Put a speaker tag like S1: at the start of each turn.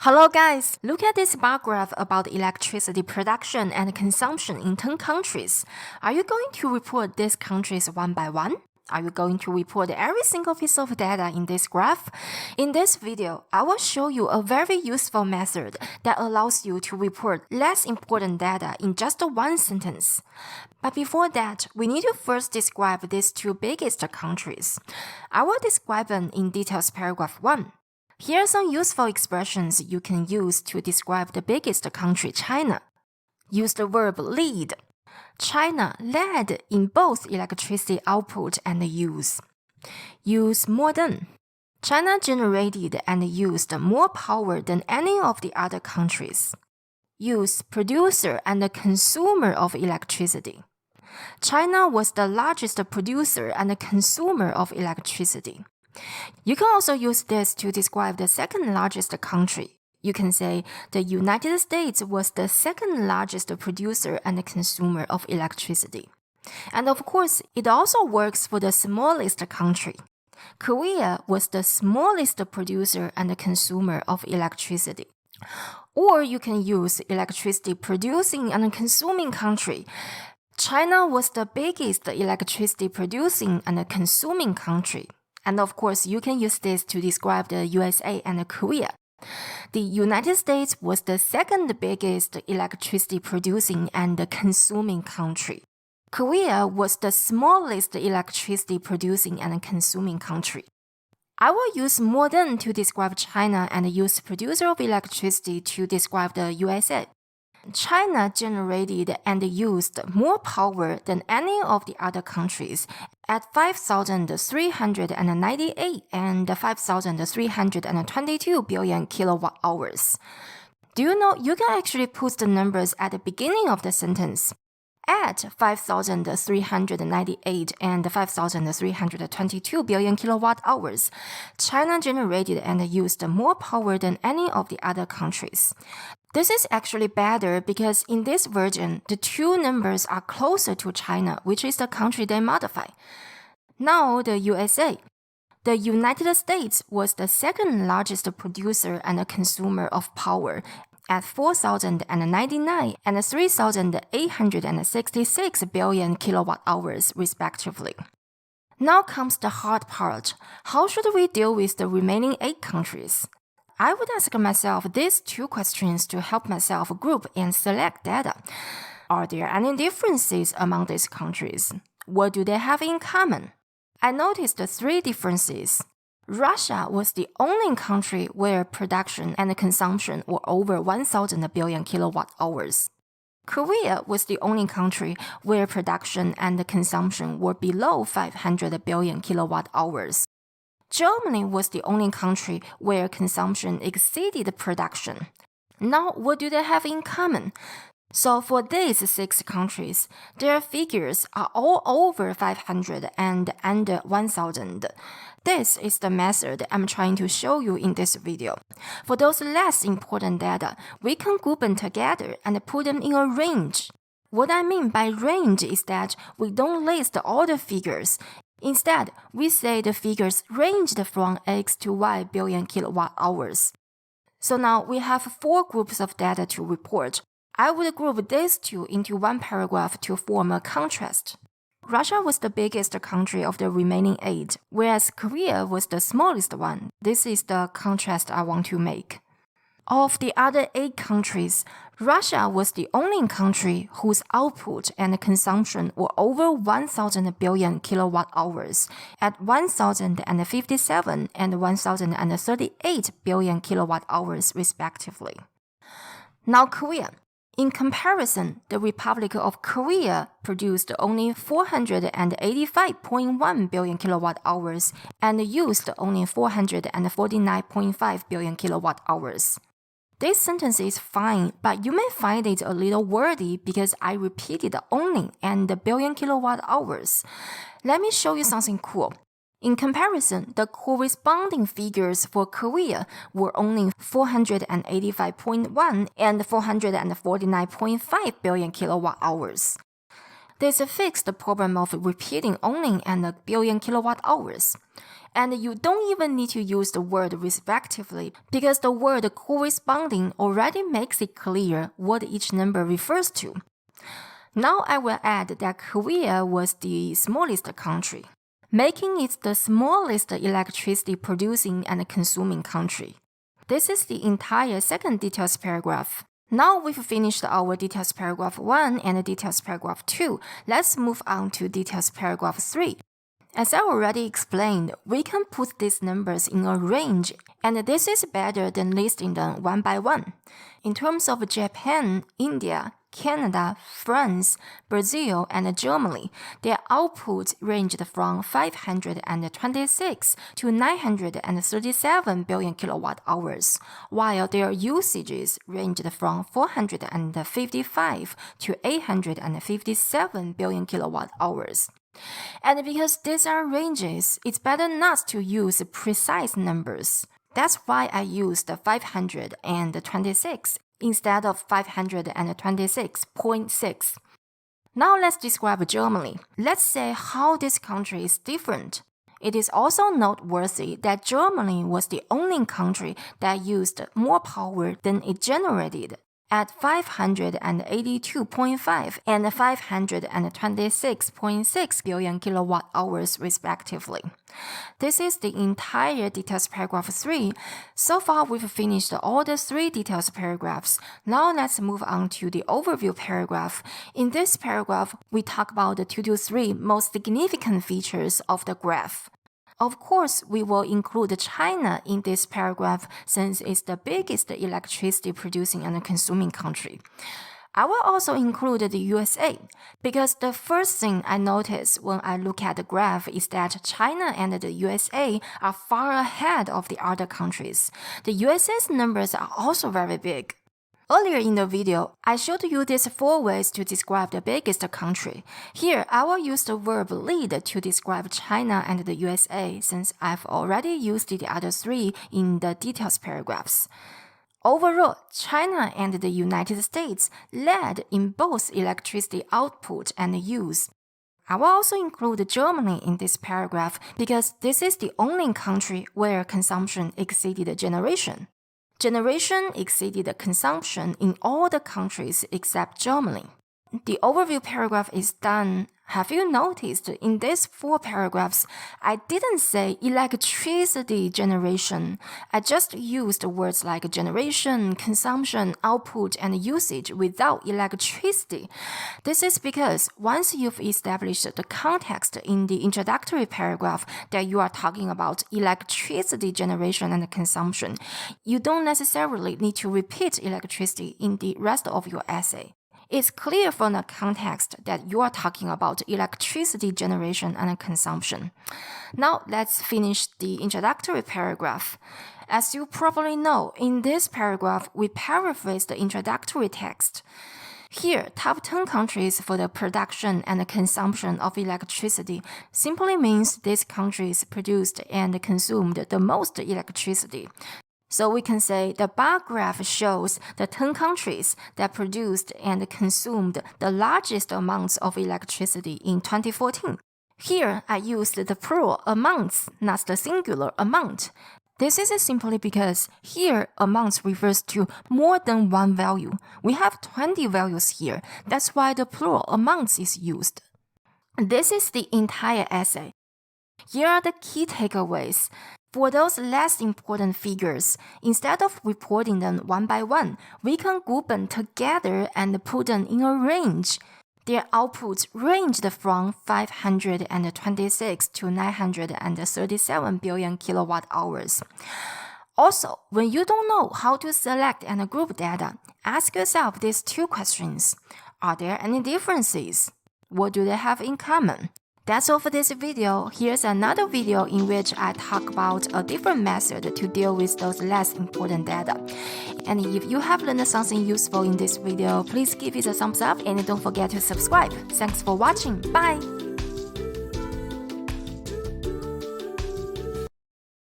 S1: Hello guys, look at this bar graph about electricity production and consumption in 10 countries. Are you going to report these countries one by one? Are you going to report every single piece of data in this graph? In this video, I will show you a very useful method that allows you to report less important data in just one sentence. But before that, we need to first describe these two biggest countries. I will describe them in details paragraph 1. Here are some useful expressions you can use to describe the biggest country, China. Use the verb lead. China led in both electricity output and use. Use more than. China generated and used more power than any of the other countries. Use producer and consumer of electricity. China was the largest producer and consumer of electricity. You can also use this to describe the second largest country. You can say the United States was the second largest producer and consumer of electricity. And of course, it also works for the smallest country. Korea was the smallest producer and consumer of electricity. Or you can use electricity producing and consuming country. China was the biggest electricity producing and consuming country. And of course, you can use this to describe the USA and Korea. The United States was the second biggest electricity producing and consuming country. Korea was the smallest electricity producing and consuming country. I will use more than to describe China and use producer of electricity to describe the USA. China generated and used more power than any of the other countries at 5,398 and 5,322 billion kilowatt hours. Do you know you can actually put the numbers at the beginning of the sentence? At 5,398 and 5,322 billion kilowatt hours, China generated and used more power than any of the other countries. This is actually better because in this version, the two numbers are closer to China, which is the country they modify. Now the USA. The United States was the second largest producer and consumer of power at 4,099 and 3,866 billion kilowatt hours respectively. Now comes the hard part. How should we deal with the remaining 8 countries? I would ask myself these 2 questions to help myself group and select data. Are there any differences among these countries? What do they have in common? I noticed 3 differences. Russia was the only country where production and consumption were over 1,000 billion kilowatt hours. Korea was the only country where production and consumption were below 500 billion kilowatt hours. Germany was the only country where consumption exceeded production. Now, what do they have in common? So for these 6 countries, their figures are all over 500 and under 1,000. This is the method I'm trying to show you in this video. For those less important data, we can group them together and put them in a range. What I mean by range is that we don't list all the figures. Instead, we say the figures ranged from X to Y billion kilowatt hours. So now we have 4 groups of data to report. I would group these 2 into one paragraph to form a contrast. Russia was the biggest country of the remaining 8, whereas Korea was the smallest one. This is the contrast I want to make. Of the other 8 countries, Russia was the only country whose output and consumption were over 1,000 billion kilowatt hours at 1,057 and 1,038 billion kilowatt hours respectively. Now Korea. In comparison, the Republic of Korea produced only 485.1 billion kilowatt hours and used only 449.5 billion kilowatt hours. This sentence is fine, but you may find it a little wordy because I repeated only and the billion kilowatt hours. Let me show you something cool. In comparison, the corresponding figures for Korea were only 485.1 and 449.5 billion kilowatt hours. This fixed the problem of repeating only and a billion kilowatt hours. And you don't even need to use the word respectively because the word corresponding already makes it clear what each number refers to. Now I will add that Korea was the smallest country, making it the smallest electricity producing and consuming country. This is the entire second details paragraph. Now we've finished our details paragraph 1 and details paragraph 2. Let's move on to details paragraph 3. As I already explained, we can put these numbers in a range, and this is better than listing them one by one. In terms of Japan, India, Canada, France, Brazil, and Germany, their output ranged from 526 to 937 billion kilowatt hours, while their usages ranged from 455 to 857 billion kilowatt hours. And because these are ranges, it's better not to use precise numbers. That's why I used 526 instead of 526.6. Now let's describe Germany. Let's say how this country is different. It is also noteworthy that Germany was the only country that used more power than it generated, at 582.5 and 526.6 billion kilowatt hours respectively. This is the entire details paragraph 3. So far we've finished all the 3 details paragraphs. Now let's move on to the overview paragraph. In this paragraph, we talk about the 2 to 3 most significant features of the graph. Of course, we will include China in this paragraph since it's the biggest electricity producing and consuming country. I will also include the USA because the first thing I notice when I look at the graph is that China and the USA are far ahead of the other countries. The USA's numbers are also very big. Earlier in the video, I showed you these 4 ways to describe the biggest country. Here, I will use the verb lead to describe China and the USA since I've already used the other 3 in the details paragraphs. Overall, China and the United States led in both electricity output and use. I will also include Germany in this paragraph because this is the only country where consumption exceeded generation. Generation exceeded consumption in all the countries except Germany. The overview paragraph is done. Have you noticed in these 4 paragraphs, I didn't say electricity generation. I just used words like generation, consumption, output, and usage without electricity. This is because once you've established the context in the introductory paragraph that you are talking about electricity generation and consumption, you don't necessarily need to repeat electricity in the rest of your essay. It's clear from the context that you are talking about electricity generation and consumption. Now let's finish the introductory paragraph. As you probably know, in this paragraph, we paraphrase the introductory text. Here, top 10 countries for the production and consumption of electricity simply means these countries produced and consumed the most electricity. So we can say the bar graph shows the 10 countries that produced and consumed the largest amounts of electricity in 2014. Here, I used the plural amounts, not the singular amount. This is simply because here amounts refers to more than one value. We have 20 values here. That's why the plural amounts is used. This is the entire essay. Here are the key takeaways. For those less important figures, instead of reporting them one by one, we can group them together and put them in a range. Their outputs ranged from 526 to 937 billion kilowatt hours. Also, when you don't know how to select and group data, ask yourself these 2 questions. Are there any differences? What do they have in common? That's all for this video. Here's another video in which I talk about a different method to deal with those less important data. And if you have learned something useful in this video, please give it a thumbs up and don't forget to subscribe. Thanks for watching. Bye!